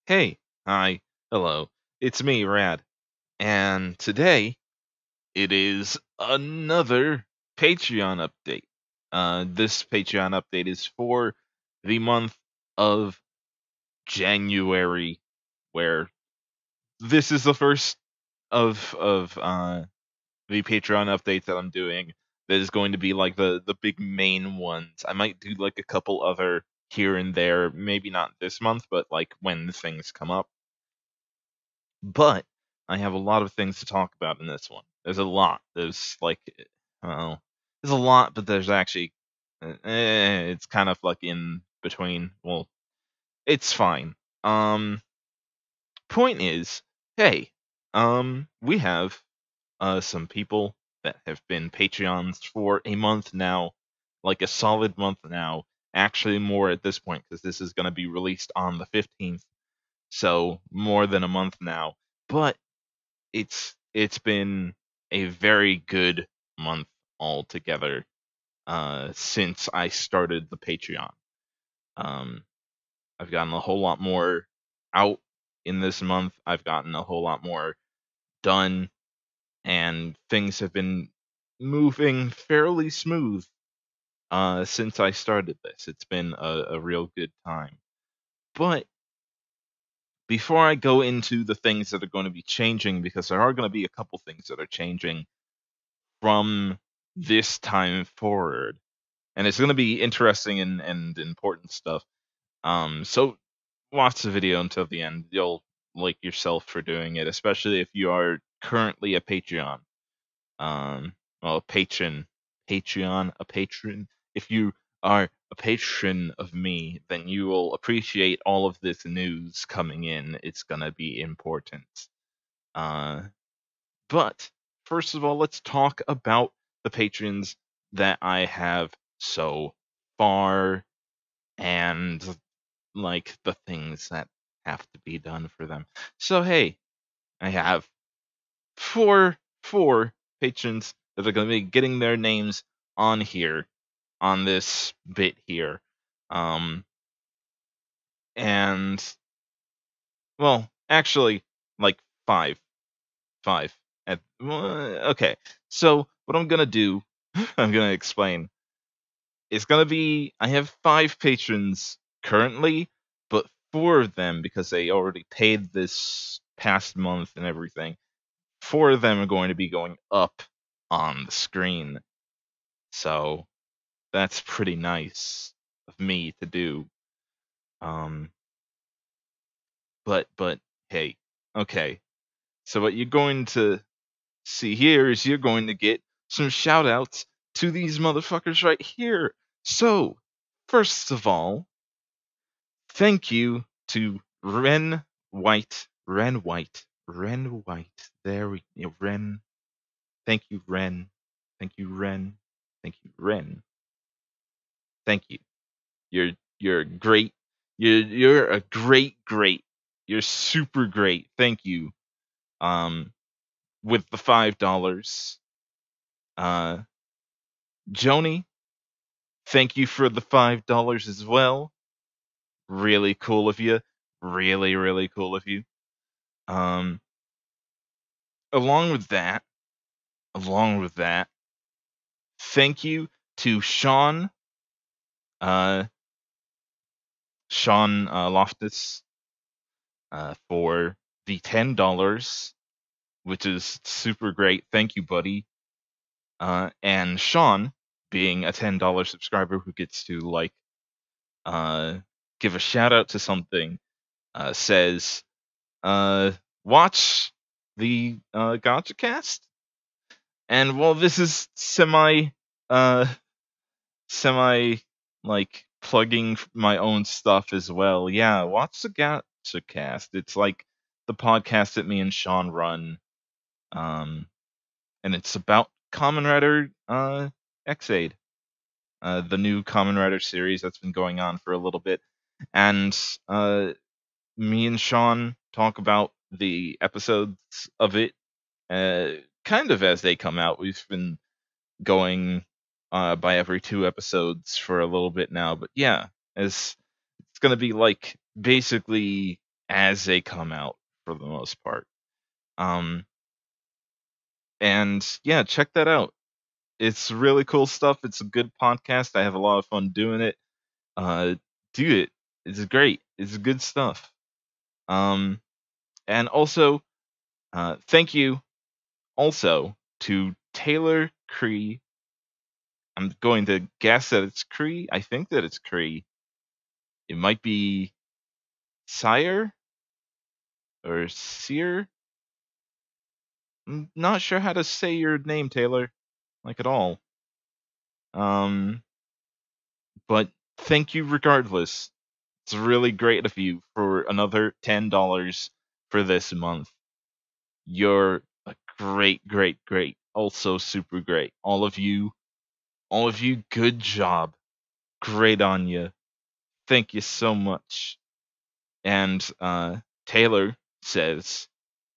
Hey, hi, hello. It's me, Rad. And today it is another Patreon update. This Patreon update is for the month of January, where this is the first of the Patreon updates that I'm doing. That is going to be like the big main ones. I might do like a couple other here and there, maybe not this month, but like when things come up. But I have a lot of things to talk about in this one. There's a lot. There's like, oh, there's a lot, but there's actually, it's kind of like in between. Well, it's fine. Um, Point is, hey, we have some people that have been Patreons for a month now, like a solid month now. Actually, more at this point because this is going to be released on the 15th, so more than a month now. But it's been a very good month altogether since I started the Patreon. Um, I've gotten a whole lot more out in this month. I've gotten a whole lot more done, and things have been moving fairly smooth since I started this. It's been a real good time. But before I go into the things that are going to be changing, because there are going to be a couple things that are changing from this time forward, and it's going to be interesting and important stuff. So watch the video until the end. You'll like yourself for doing it, especially if you are currently a Patreon. Well, a patron. If you are a patron of me, then you will appreciate all of this news coming in. It's gonna be important. Uh, but first of all, let's talk about the patrons that I have so far and like the things that have to be done for them. So hey, I have four patrons that are going to be getting their names on here on this bit here. Um and well, actually like five. Five. Okay. So what I'm gonna do, I'm gonna explain. It's gonna be I have five patrons currently, but four of them because they already paid this past month and everything. Four of them are going to be going up on the screen. So that's pretty nice of me to do. Um, but hey, okay. So what you're going to see here is you're going to get some shout outs to these motherfuckers right here. So, first of all, thank you to Ren White. There we Ren. Thank you, Ren. Thank you, Ren. Thank you, Ren. Thank you. You're great. You're a great. You're super great. Thank you. Um, with the $5. Uh, Joni, thank you for the $5 as well. Really cool of you. Really cool of you. Um, along with that, along with that, thank you to uh, Sean Loftus, for the $10, which is super great. Thank you, buddy. And Sean, being a $10 subscriber who gets to like uh, give a shout out to something, says, watch the Gotcha Cast. And well, this is uh, semi like plugging my own stuff as well. Yeah, watch the Gotcha Cast. It's like the podcast that me and Sean run. Um, and it's about Kamen Rider Xaid, the new Kamen Rider series that's been going on for a little bit. And me and Sean talk about the episodes of it kind of as they come out. We've been going by every two episodes for a little bit now, but yeah, as it's gonna be like basically as they come out for the most part. Um, and yeah, check that out. It's really cool stuff. It's a good podcast. I have a lot of fun doing it. Uh, do it. It's great. It's good stuff. Um, and also, thank you also to Taylor Cree. I'm going to guess that it's Cree. I think that it's Cree. It might be Sire or Seer. I'm not sure how to say your name, Taylor, like at all. Um, but thank you regardless. It's really great of you for another $10 for this month. You're a great, great, great. Also super great. All of you, good job. Great on you. Thank you so much. And Taylor says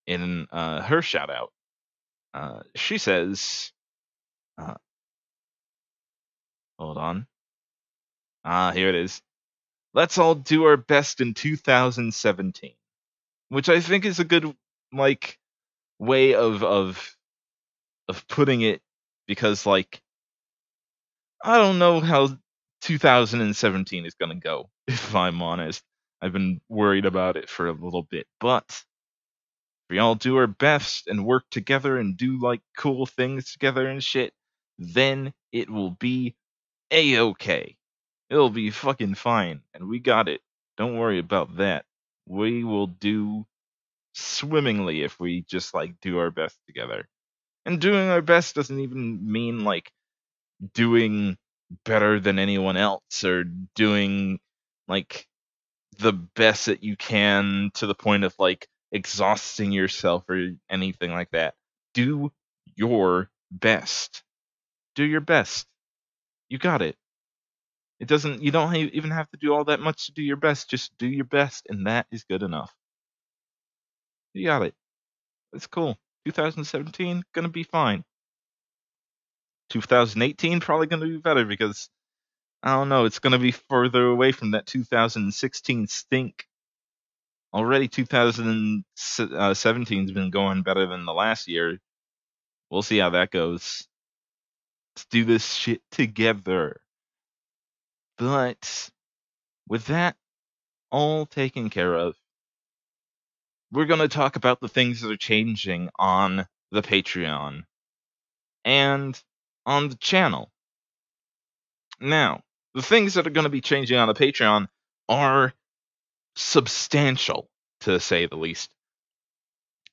in her shout out, she says, uh, hold on. Here it is. Let's all do our best in 2017, which I think is a good like way of putting it, because like I don't know how 2017 is gonna go. If I'm honest, I've been worried about it for a little bit, but if we all do our best and work together and do like cool things together and shit, then it will be a-okay. It'll be fucking fine, and we got it. Don't worry about that. We will do swimmingly if we just like do our best together. And doing our best doesn't even mean like doing better than anyone else or doing like the best that you can to the point of like exhausting yourself or anything like that. Do your best. Do your best. You got it. It doesn't, you don't even have to do all that much to do your best. Just do your best, and that is good enough. You got it. It's cool. 2017, gonna be fine. 2018, probably gonna be better because, I don't know, it's gonna be further away from that 2016 stink. Already 2017's been going better than the last year. We'll see how that goes. Let's do this shit together. But with that all taken care of, we're going to talk about the things that are changing on the Patreon and on the channel. Now, the things that are going to be changing on the Patreon are substantial, to say the least.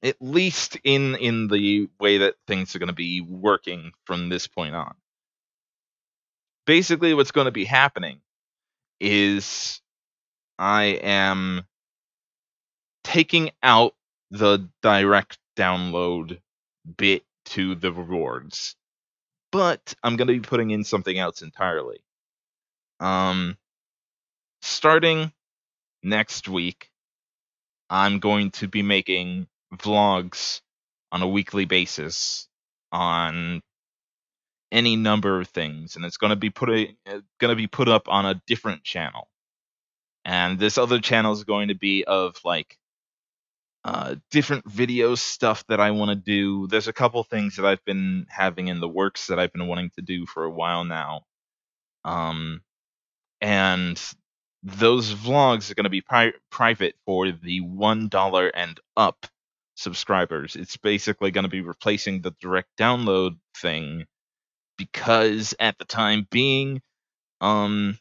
At least in the way that things are going to be working from this point on. Basically, what's going to be happening is I am taking out the direct download bit to the rewards, but I'm going to be putting in something else entirely. Starting next week, I'm going to be making vlogs on a weekly basis on any number of things, and it's going to be put up on a different channel. And this other channel is going to be of like different video stuff that I want to do. There's a couple things that I've been having in the works that I've been wanting to do for a while now. And those vlogs are going to be private for the $1 and up subscribers. It's basically going to be replacing the direct download thing, because at the time being, I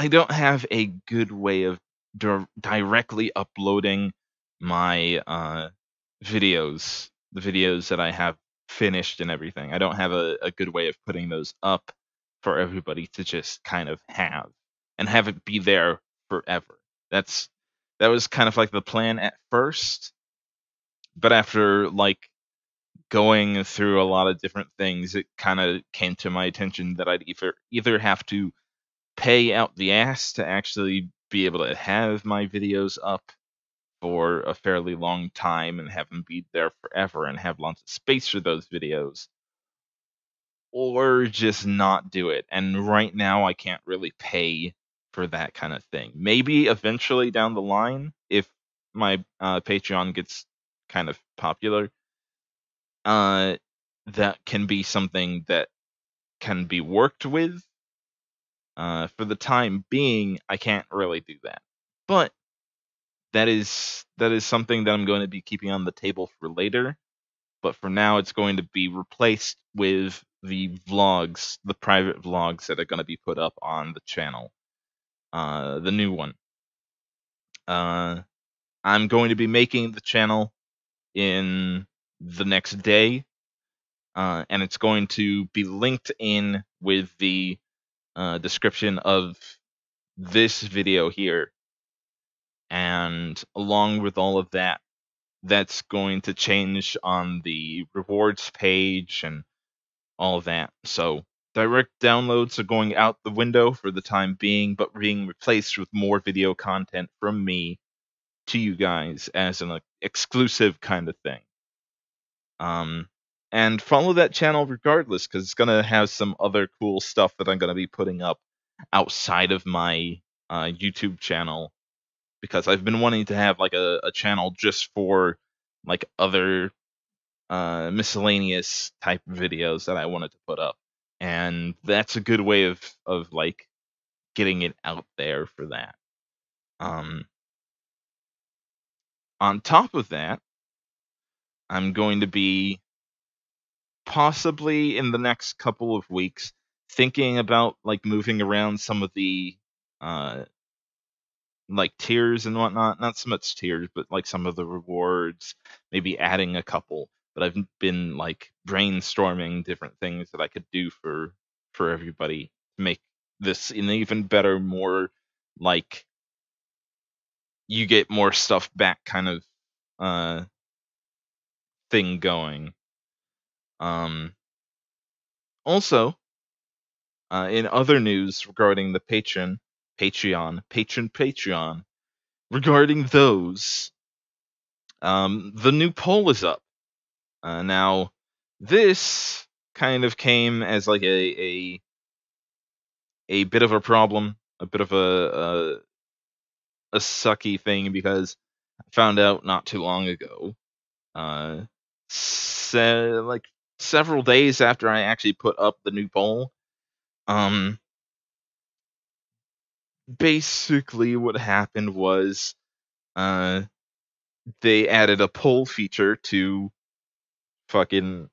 don't have a good way of directly uploading my videos, the videos that I have finished and everything. I don't have a good way of putting those up for everybody to just kind of have and have it be there forever. That was kind of like the plan at first, but after like going through a lot of different things, it kind of came to my attention that I'd either have to pay out the ass to actually be able to have my videos up for a fairly long time and have them be there forever and have lots of space for those videos, or just not do it. And right now I can't really pay for that kind of thing. Maybe eventually down the line, if my Patreon gets kind of popular, uh, that can be something that can be worked with. For the time being, I can't really do that, but that is something that I'm going to be keeping on the table for later. But for now, it's going to be replaced with the vlogs, the private vlogs that are going to be put up on the channel, the new one. Uh, I'm going to be making the channel in the next day, and it's going to be linked in with the description of this video here. And along with all of that, that's going to change on the rewards page and all of that. So direct downloads are going out the window for the time being, but being replaced with more video content from me to you guys as an exclusive kind of thing. And follow that channel regardless, because it's gonna have some other cool stuff that I'm gonna be putting up outside of my YouTube channel, because I've been wanting to have like a channel just for like other miscellaneous type videos that I wanted to put up, and that's a good way of like getting it out there for that. Um, on top of that, I'm going to be possibly in the next couple of weeks thinking about like moving around some of the uh like tiers and whatnot. Not so much tiers, but like some of the rewards, maybe adding a couple. But I've been like brainstorming different things that I could do for everybody to make this an even better, more like you get more stuff back kind of uh thing going. Um Also, in other news regarding the Patreon, regarding those, the new poll is up. Now, this kind of came as like a bit of a problem, a bit of a sucky thing, because I found out not too long ago, uh, like several days after I actually put up the new poll, um, basically what happened was, uh, they added a poll feature to fucking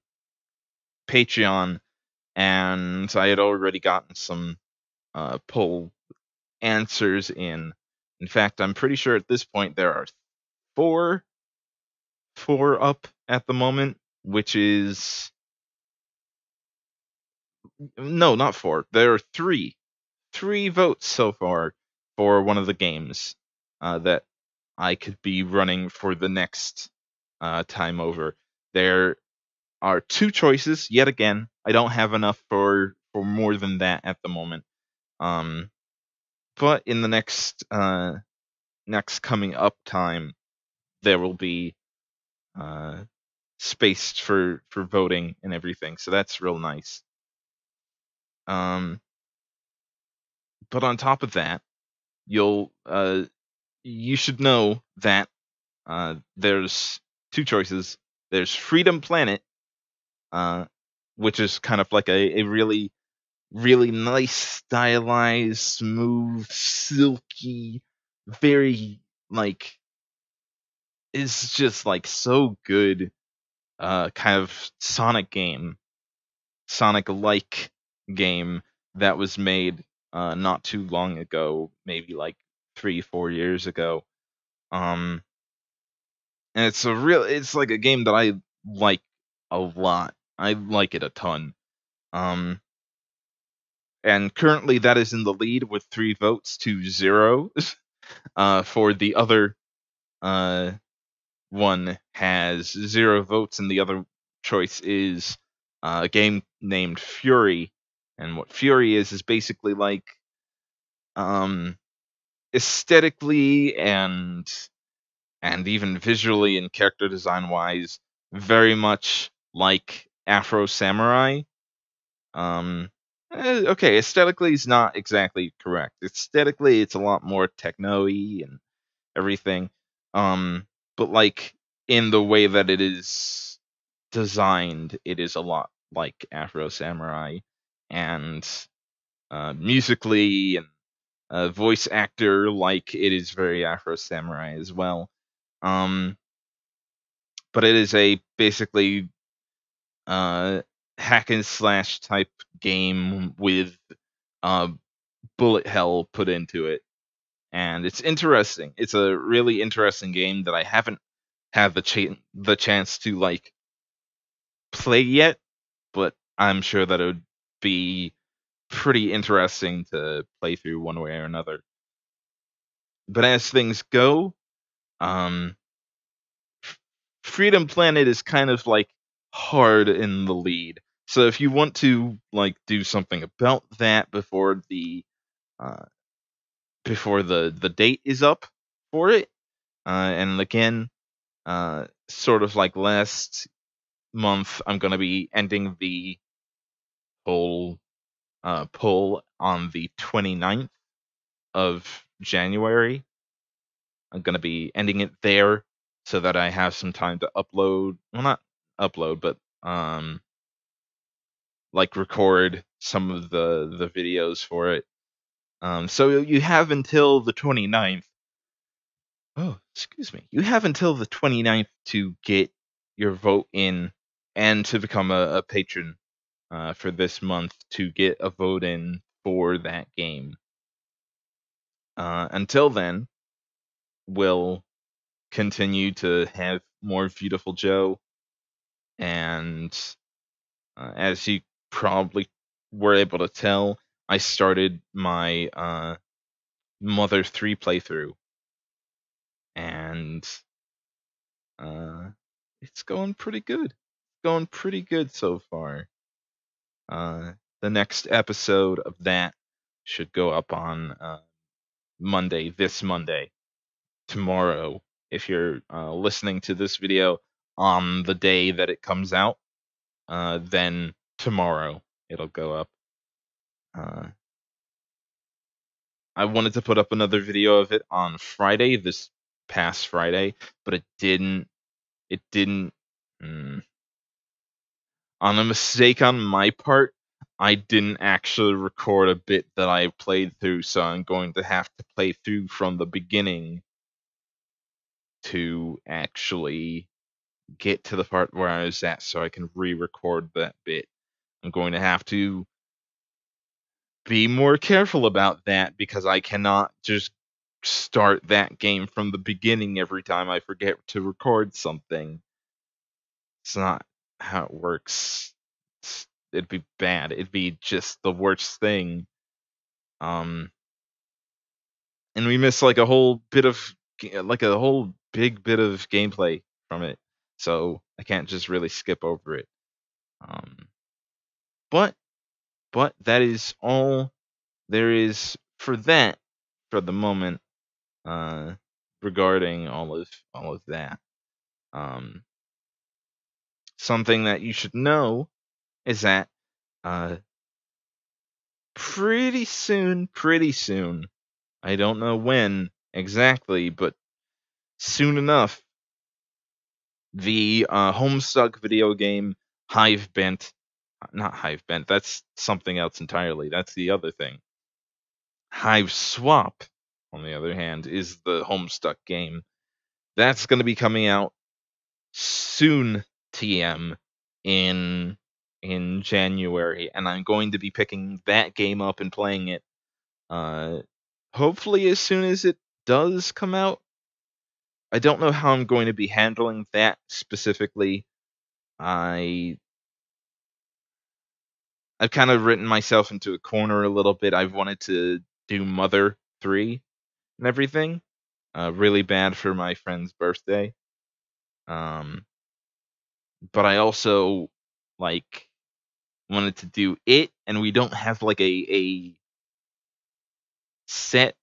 Patreon, and I had already gotten some poll answers in. In fact, I'm pretty sure at this point there are four four up at the moment, which is no, not four. There are three votes so far for one of the games that I could be running for the next time over. There are two choices yet again. I don't have enough for more than that at the moment. But in the next coming up time, there will be uh, spaced for voting and everything. So that's real nice. Um, but on top of that, you should know that there's two choices. There's Freedom Planet, uh, which is kind of like a really really nice, stylized, smooth, silky, very like it's just like so good. Kind of Sonic like game that was made not too long ago, maybe like 3-4 years ago. Um, and it's like a game that I like a lot. I like it a ton. Um, and currently that is in the lead with 3 votes to 0. For the other uh one has 0 votes, and the other choice is a game named Fury. And what Fury is basically like um aesthetically and even visually and character design wise very much like Afro Samurai. Okay, aesthetically is not exactly correct. Aesthetically it's a lot more techno-y and everything. But like in the way that it is designed, it is a lot like Afro Samurai, and musically and voice actor like it is very Afro Samurai as well. Um, but it is a basically hack and slash type game with uh, bullet hell put into it, and it's interesting. It's a really interesting game that I haven't had the chance to like play yet, but I'm sure that it would be pretty interesting to play through one way or another. But as things go, um, Freedom Planet is kind of like hard in the lead. So if you want to like do something about that uh, before the date is up for it, and again, sort of like last month, I'm gonna be ending the whole pull on the 29th of January. I'm gonna be ending it there so that I have some time to upload. Well, not upload, but like record some of the videos for it. So you have until the 29th. Oh, excuse me. You have until the 29th to get your vote in and to become a patron for this month to get a vote in for that game. Until then, we'll continue to have more Beautiful Joe, and as you probably were able to tell, I started my Mother 3 playthrough, and uh, it's going pretty good. Going pretty good so far. The next episode of that should go up on Monday, this Monday, tomorrow. If you're listening to this video on the day that it comes out, then tomorrow it'll go up. Uh, I wanted to put up another video of it on Friday, this past Friday, but it didn't. It didn't. mm, On a mistake on my part, I didn't actually record a bit that I played through, so I'm going to have to play through from the beginning to actually get to the part where I was at so I can re-record that bit. I'm going to have to be more careful about that because I cannot just start that game from the beginning every time I forget to record something. It's not how it works. It'd be bad. It'd be just the worst thing. Um, and we miss like a whole bit of like a whole big bit of gameplay from it, so I can't just really skip over it. Um, but that is all there is for that for the moment. Uh, regarding all of that, um, something that you should know is that uh, pretty soon, I don't know when exactly, but soon enough, the Homestuck video game Hive Bent, not Hive Bent, that's something else entirely. That's the other thing. Hive Swap, on the other hand, is the Homestuck game. That's going to be coming out soon, TM, in January, and I'm going to be picking that game up and playing it. Uh, hopefully as soon as it does come out. I don't know how I'm going to be handling that specifically. I I've kind of written myself into a corner a little bit. I've wanted to do Mother 3 and everything. Really bad for my friend's birthday. Um, but I also like wanted to do it, and we don't have like a set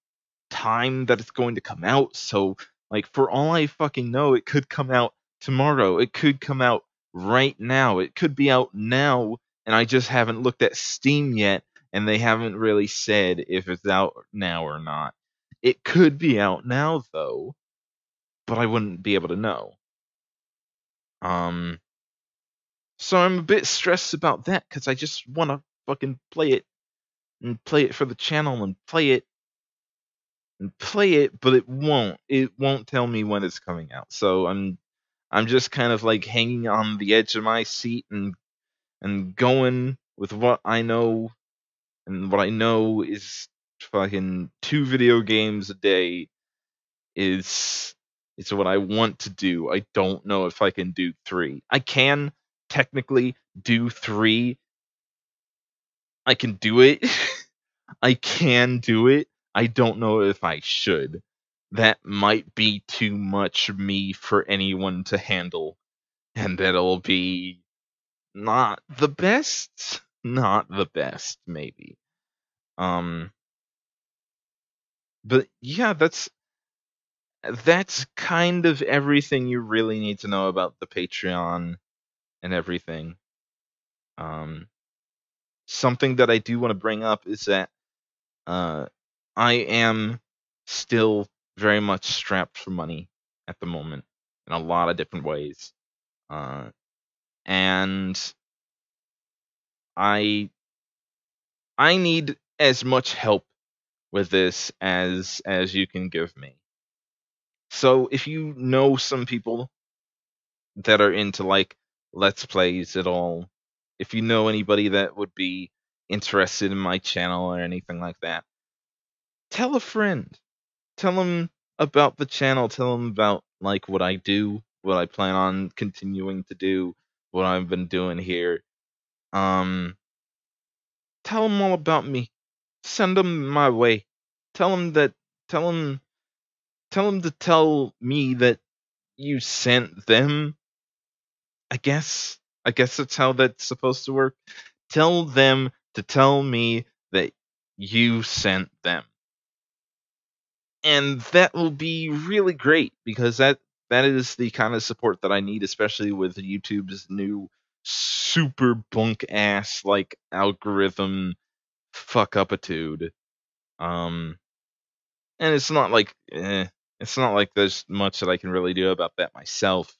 time that it's going to come out. So like for all I fucking know, it could come out tomorrow. It could come out right now. It could be out now, and I just haven't looked at Steam yet, and they haven't really said if it's out now or not. It could be out now though, but I wouldn't be able to know. So I'm a bit stressed about that because I just want to fucking play it and play it for the channel and play it and play it, but it won't. It won't tell me when it's coming out. So I'm just kind of like hanging on the edge of my seat and going with what I know, and what I know is fucking 2 video games a day is what I want to do. I don't know if I can do 3. I can technically do 3. I can do it. I can do it. I don't know if I should. That might be too much me for anyone to handle, and that'll be not the best. Not the best, maybe. Um, but yeah, that's kind of everything you really need to know about the Patreon and everything. Something that I do want to bring up is that I am still very much strapped for money at the moment in a lot of different ways. And I need as much help with this as you can give me. So if you know some people that are into like let's plays at all, if you know anybody that would be interested in my channel or anything like that, tell a friend. Tell them about the channel. Tell them about like what I do, what I plan on continuing to do, what I've been doing here. Um, Tell them all about me. Send them my way. Tell them that. Tell them. Tell them to tell me that you sent them. I guess. I guess that's how that's supposed to work. Tell them to tell me that you sent them. And that will be really great because that is the kind of support that I need, especially with YouTube's new super bunk ass like algorithm fuck upitude. And it's not like there's much that I can really do about that myself.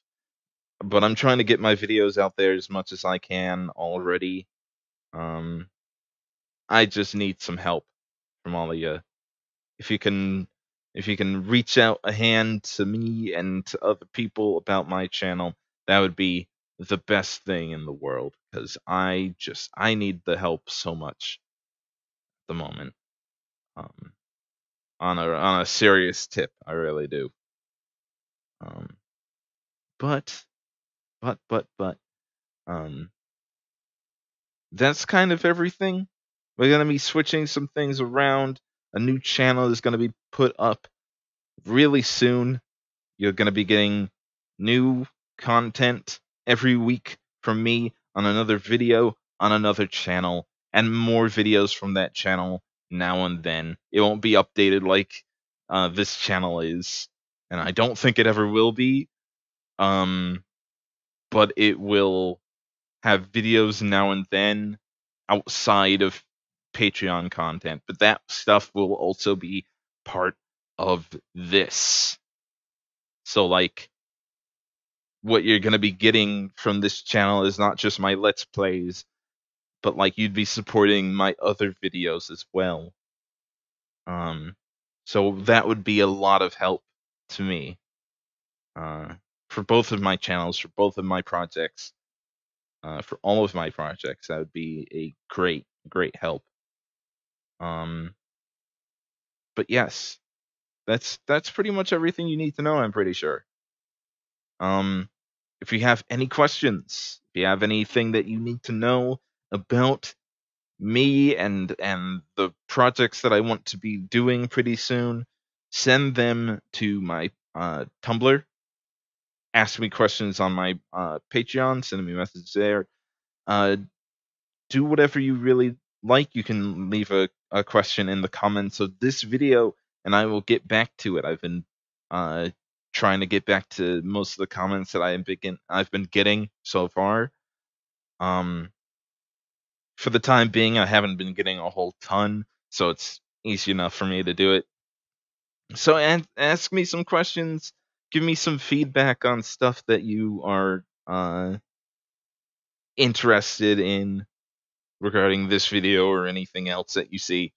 But I'm trying to get my videos out there as much as I can already. Um, I just need some help from all of you. If you can reach out a hand to me and to other people about my channel, that would be the best thing in the world, because I need the help so much at the moment. On a serious tip, I really do. Um, but but that's kind of everything. We're gonna be switching some things around. A new channel is gonna be put up really soon. You're going to be getting new content every week from me on another video on another channel, and more videos from that channel now and then. It won't be updated like this channel is, and I don't think it ever will be. But it will have videos now and then outside of Patreon content. But that stuff will also be part of this. So, like, what you're going to be getting from this channel is not just my Let's Plays, but, like, you'd be supporting my other videos as well. So that would be a lot of help to me. For both of my channels, for both of my projects, for all of my projects, that would be a great, great help. But yes, that's pretty much everything you need to know, I'm pretty sure. If you have any questions, if you have anything that you need to know about me and the projects that I want to be doing pretty soon, send them to my Tumblr. Ask me questions on my Patreon. Send me a message there. Do whatever you really like. You can leave a question in the comments of this video, and I will get back to it. I've been trying to get back to most of the comments that I've been getting so far. For the time being, I haven't been getting a whole ton, so it's easy enough for me to do it. So ask me some questions, give me some feedback on stuff that you are interested in regarding this video or anything else that you see,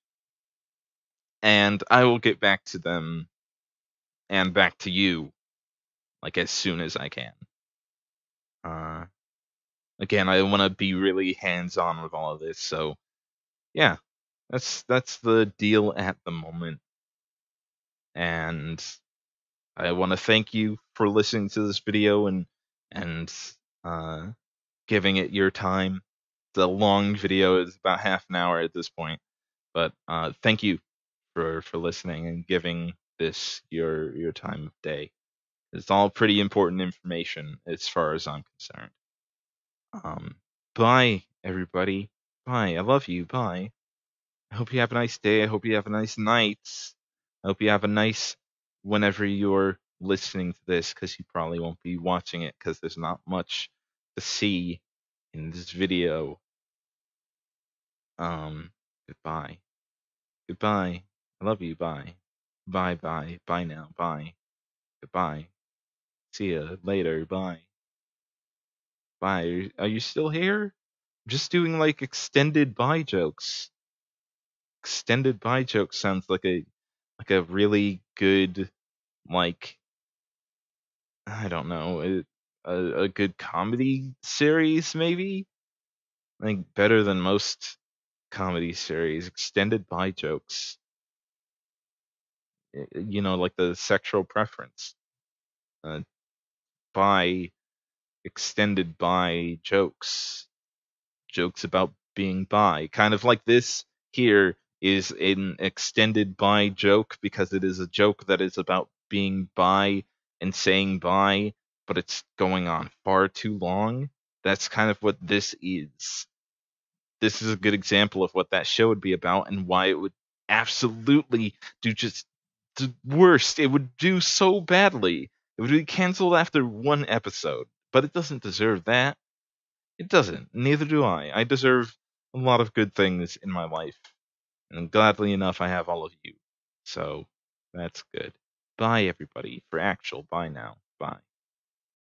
and I will get back to them and back to you like as soon as I can. Uh, Again, I want to be really hands-on with all of this, so yeah, that's the deal at the moment, and I want to thank you for listening to this video and uh, giving it your time. The long video is about half an hour at this point, but thank you for listening and giving this your time of day. It's all pretty important information as far as I'm concerned. Bye everybody. Bye. I love you. Bye. I hope you have a nice day. I hope you have a nice night. I hope you have a nice whenever you're listening to this, because you probably won't be watching it because there's not much to see in this video. Goodbye. Goodbye. I love you. Bye. Bye bye. Bye now. Bye. Goodbye. See ya later. Bye. Bye. Are you still here? Just doing like extended bye jokes. Extended bye jokes sounds like a really good, like, I don't know, a good comedy series maybe? Like better than most comedy series. Extended bye jokes. You know, like the sexual preference. Uh, By extended by jokes. Jokes about being bi. Kind of like this here is an extended bi joke because it is a joke that is about being bi and saying bye, but it's going on far too long. That's kind of what this is. This is a good example of what that show would be about and why it would absolutely do just the worst. It would do so badly. It would be canceled after one episode, but it doesn't deserve that. It doesn't. Neither do I. I deserve a lot of good things in my life. And gladly enough, I have all of you. So, that's good. Bye, everybody. For actual, bye now. Bye.